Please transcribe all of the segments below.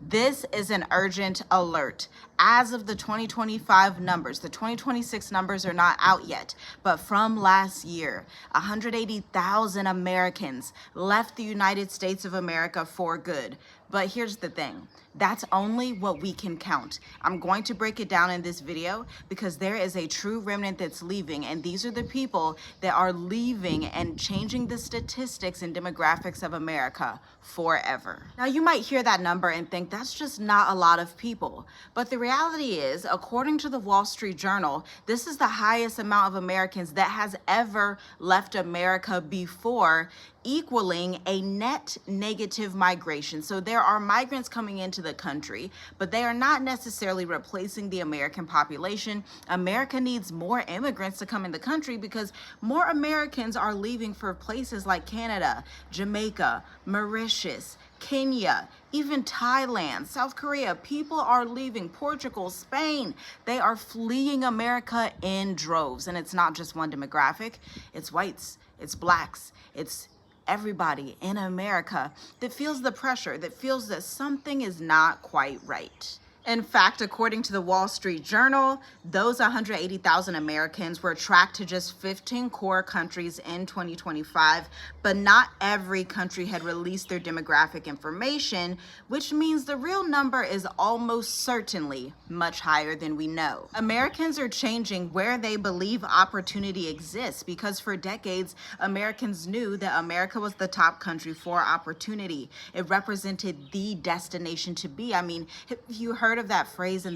This is an urgent alert. As of the 2025 numbers, the 2026 numbers are not out yet, but from last year, 180,000 Americans left the United States of America for good. But here's the thing, that's only what we can count. I'm going to break it down in this video because there is a true remnant that's leaving, and these are the people that are leaving and changing the statistics and demographics of America forever. Now, you might hear that number and think that's just not a lot of people, but the reality is, according to the Wall Street Journal, this is the highest amount of Americans that has ever left America before, equaling a net negative migration. So there are migrants coming into the country, but they are not necessarily replacing the American population. America needs more immigrants to come in the country because more Americans are leaving for places like Canada, Jamaica, Mauritius, Kenya, even Thailand, South Korea. People are leaving Portugal, Spain. They are fleeing America in droves. And it's not just one demographic. It's whites, it's blacks, it's everybody in America that feels the pressure, that feels that something is not quite right. In fact, according to the Wall Street Journal, those 180,000 Americans were tracked to just 15 core countries in 2025, but not every country had released their demographic information, which means the real number is almost certainly much higher than we know. Americans are changing where they believe opportunity exists because for decades, Americans knew that America was the top country for opportunity. It represented the destination to be. I mean, have you heard of that phrase in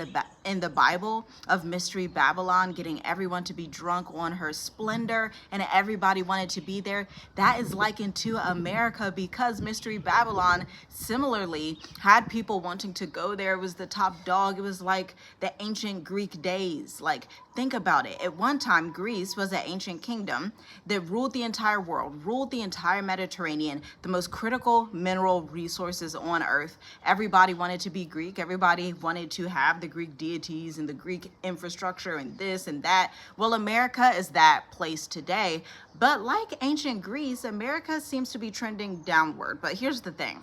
the Bible of Mystery Babylon, getting everyone to be drunk on her splendor and everybody wanted to be there? That is likened to America because Mystery Babylon similarly had people wanting to go there. It was the top dog. It was like the ancient Greek days. Like, think about it. At one time, Greece was an ancient kingdom that ruled the entire world, ruled the entire Mediterranean, the most critical mineral resources on earth. Everybody wanted to be Greek. Everybody wanted to have the Greek deities and the Greek infrastructure and this and that. Well, America is that place today. But like ancient Greece, America seems to be trending downward. But here's the thing.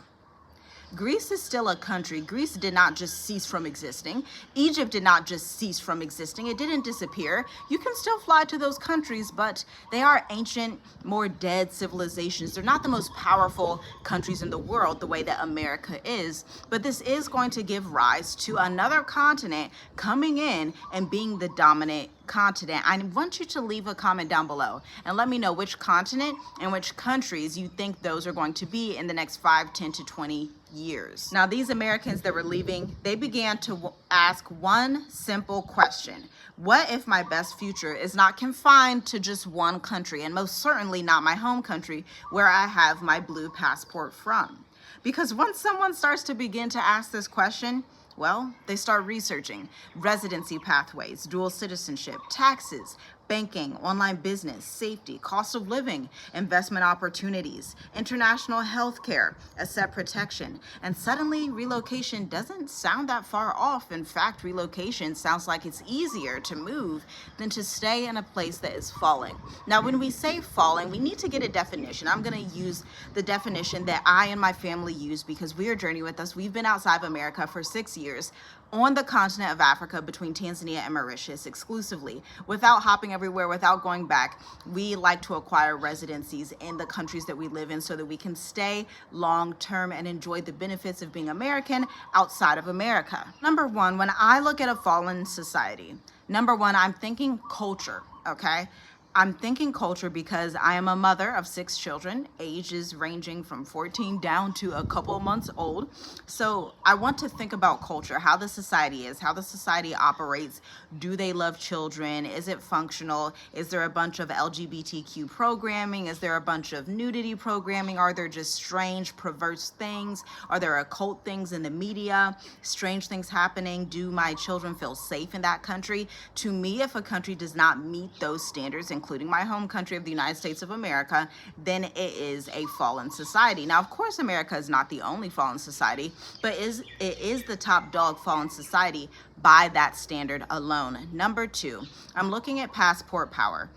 Greece is still a country. Greece did not just cease from existing. Egypt did not just cease from existing. It didn't disappear. You can still fly to those countries, but they are ancient, more dead civilizations. They're not the most powerful countries in the world the way that America is, but this is going to give rise to another continent coming in and being the dominant continent. I want you to leave a comment down below and let me know which continent and which countries you think those are going to be in the next 5, 10 to 20 years. Now, these Americans that were leaving, they began to ask one simple question. What if my best future is not confined to just one country, and most certainly not my home country where I have my blue passport from? Because once someone starts to begin to ask this question, well, they start researching residency pathways, dual citizenship, taxes, banking, online business, safety, cost of living, investment opportunities, international healthcare, asset protection, and suddenly relocation doesn't sound that far off. In fact, relocation sounds like it's easier to move than to stay in a place that is falling. Now, when we say falling, we need to get a definition. I'm going to use the definition that I and my family use because we are Journey With Us. We've been outside of America for 6 years on the continent of Africa between Tanzania and Mauritius exclusively. Without hopping everywhere, without going back, we like to acquire residencies in the countries that we live in so that we can stay long term and enjoy the benefits of being American outside of America. Number one, when I look at a fallen society, number one, I'm thinking culture, okay? I'm thinking culture because I am a mother of 6 children, ages ranging from 14 down to a couple months old. So I want to think about culture, how the society is, how the society operates. Do they love children? Is it functional? Is there a bunch of LGBTQ programming? Is there a bunch of nudity programming? Are there just strange, perverse things? Are there occult things in the media? Strange things happening? Do my children feel safe in that country? To me, if a country does not meet those standards, including my home country of the United States of America, then it is a fallen society. Now, of course, America is not the only fallen society, but it is the top dog fallen society by that standard alone. Number two, I'm looking at passport power.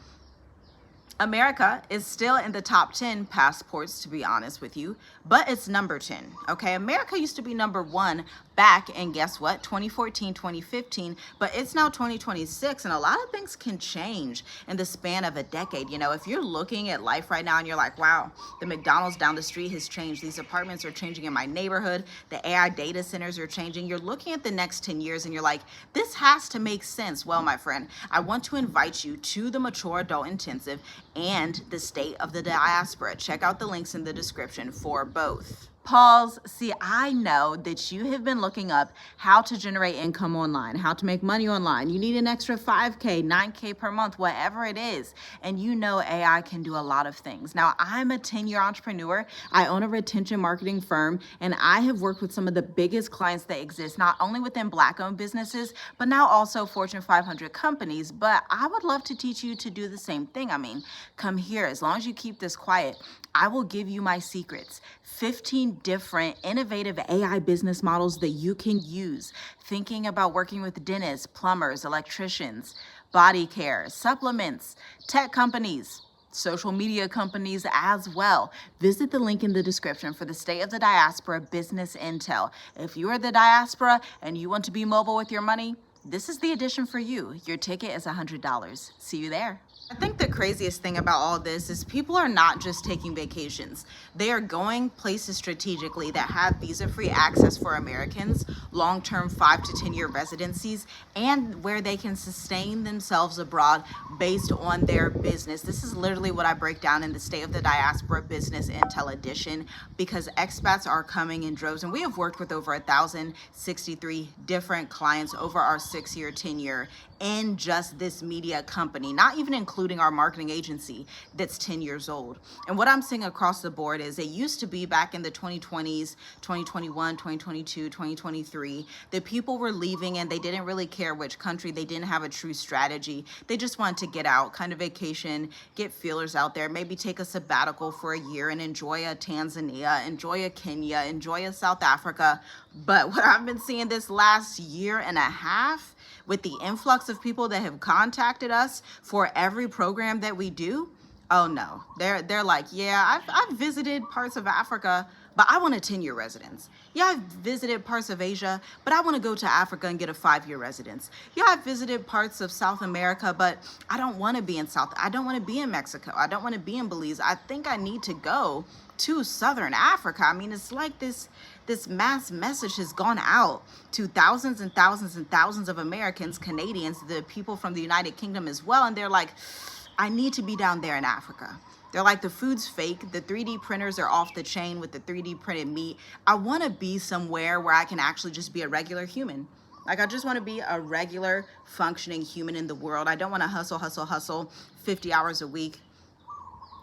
America is still in the top 10 passports, to be honest with you, but it's number 10, okay? America used to be number 1 back in, guess what, 2014, 2015, but it's now 2026, and a lot of things can change in the span of a decade. You know, if you're looking at life right now and you're like, wow, the McDonald's down the street has changed, these apartments are changing in my neighborhood, the AI data centers are changing, you're looking at the next 10 years and you're like, this has to make sense. Well, my friend, I want to invite you to the Mature Adult Intensive and the State of the Diaspora. Check out the links in the description for both. Pause. See, I know that you have been looking up how to generate income online, how to make money online. You need an extra 5K, 9K per month, whatever it is. And you know AI can do a lot of things. Now, I'm a 10-year entrepreneur. I own a retention marketing firm, and I have worked with some of the biggest clients that exist, not only within Black-owned businesses, but now also Fortune 500 companies. But I would love to teach you to do the same thing. I mean, come here. As long as you keep this quiet, I will give you my secrets. 15 different innovative AI business models that you can use. Thinking about working with dentists, plumbers, electricians, body care, supplements, tech companies, social media companies as well. Visit the link in the description for the State of the Diaspora Business Intel. If you are the diaspora and you want to be mobile with your money, this is the edition for you. Your ticket is $100. See you there. I think the craziest thing about all this is people are not just taking vacations. They are going places strategically that have visa-free access for Americans, long-term 5 to 10-year residencies, and where they can sustain themselves abroad based on their business. This is literally what I break down in the State of the Diaspora Business Intel Edition, because expats are coming in droves, and we have worked with over 1,063 different clients over our 6-year tenure in just this media company, not even including our marketing agency that's 10 years old. And what I'm seeing across the board is it used to be back in the 2020s, 2021, 2022, 2023, that people were leaving and they didn't really care which country. They didn't have a true strategy. They just wanted to get out, kind of vacation, get feelers out there, maybe take a sabbatical for a year and enjoy a Tanzania, enjoy a Kenya, enjoy a South Africa. But what I've been seeing this last year and a half, with the influx of people that have contacted us for every program that we do, oh no, they're like, yeah, I've visited parts of Africa, but I want a 10-year residence. Yeah, I've visited parts of Asia, but I want to go to Africa and get a 5-year residence. Yeah, I've visited parts of South America, but I don't want to be in I don't want to be in Mexico. I don't want to be in Belize. I think I need to go to Southern Africa. I mean, it's like this mass message has gone out to thousands and thousands and thousands of Americans, Canadians, the people from the United Kingdom as well. And they're like, I need to be down there in Africa. They're like, the food's fake. The 3D printers are off the chain with the 3D printed meat. I want to be somewhere where I can actually just be a regular human. Like, I just want to be a regular functioning human in the world. I don't want to hustle 50 hours a week.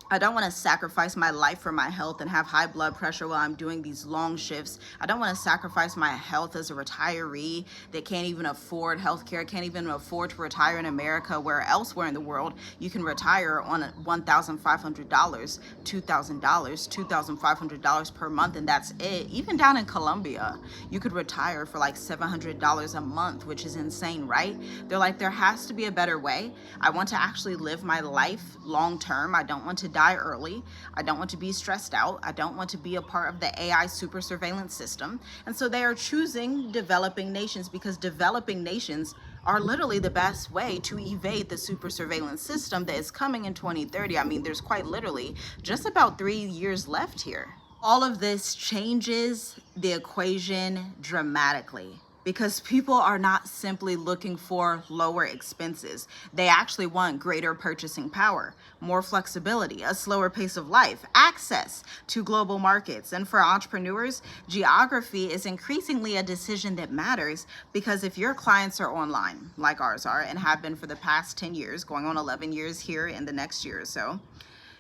I don't want to sacrifice my life for my health and have high blood pressure while I'm doing these long shifts. I don't want to sacrifice my health as a retiree that can't even afford healthcare, can't even afford to retire in America, where elsewhere in the world you can retire on $1,500, $2,000, $2,500 per month, and that's it. Even down in Colombia, you could retire for like $700 a month, which is insane, right? They're like, there has to be a better way. I want to actually live my life long term. I don't want to die early. I don't want to be stressed out. I don't want to be a part of the AI super surveillance system. And so they are choosing developing nations, because developing nations are literally the best way to evade the super surveillance system that is coming in 2030. I mean, there's quite literally just about 3 years left here. All of this changes the equation dramatically, because people are not simply looking for lower expenses. They actually want greater purchasing power, more flexibility, a slower pace of life, access to global markets. And for entrepreneurs, geography is increasingly a decision that matters, because if your clients are online, like ours are and have been for the past 10 years, going on 11 years here in the next year or so,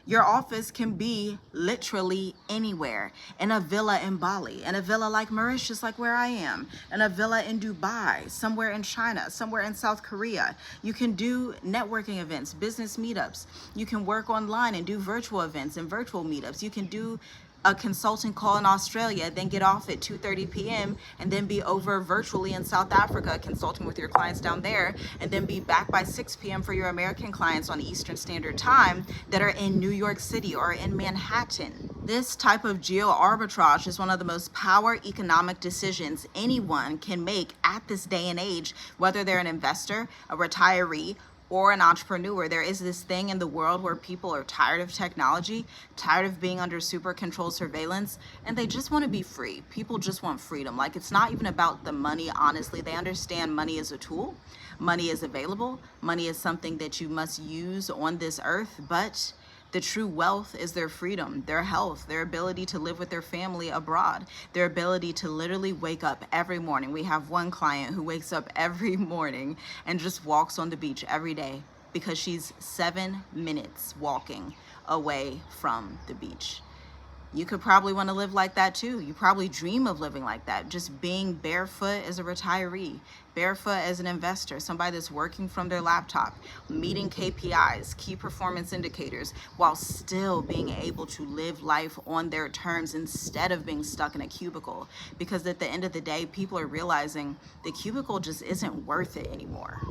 your office can be literally anywhere, in a villa in Bali, in a villa like Mauritius, like where I am, in a villa in Dubai, somewhere in China, somewhere in South Korea. You can do networking events, business meetups. You can work online and do virtual events and virtual meetups. You can do a consulting call in Australia, then get off at 2:30 p.m. and then be over virtually in South Africa consulting with your clients down there, and then be back by 6 p.m. for your American clients on Eastern Standard Time that are in New York City or in Manhattan. This type of geo-arbitrage is one of the most power economic decisions anyone can make at this day and age, whether they're an investor, a retiree, or an entrepreneur. There is this thing in the world where people are tired of technology, tired of being under super controlled surveillance, and they just want to be free. People just want freedom. Like, it's not even about the money, honestly. They understand money is a tool, money is available, money is something that you must use on this earth, but the true wealth is their freedom, their health, their ability to live with their family abroad, their ability to literally wake up every morning. We have one client who wakes up every morning and just walks on the beach every day because she's 7 minutes walking away from the beach. You could probably want to live like that too. You probably dream of living like that, just being barefoot as a retiree, barefoot as an investor, somebody that's working from their laptop, meeting KPIs, key performance indicators, while still being able to live life on their terms instead of being stuck in a cubicle. Because at the end of the day, people are realizing the cubicle just isn't worth it anymore.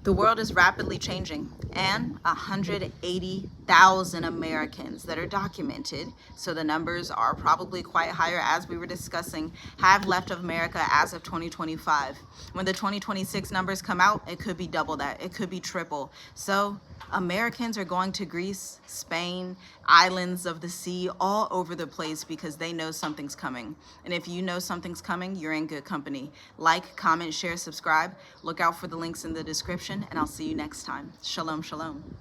The world is rapidly changing, and 180,000 Americans that are documented, so the numbers are probably quite higher as we were discussing, have left of America as of 2025. When the 2026 numbers come out, it could be double that, it could be triple. So Americans are going to Greece, Spain, islands of the sea, all over the place because they know something's coming. And if you know something's coming, you're in good company. Like, comment, share, subscribe. Look out for the links in the description, and I'll see you next time. Shalom, shalom.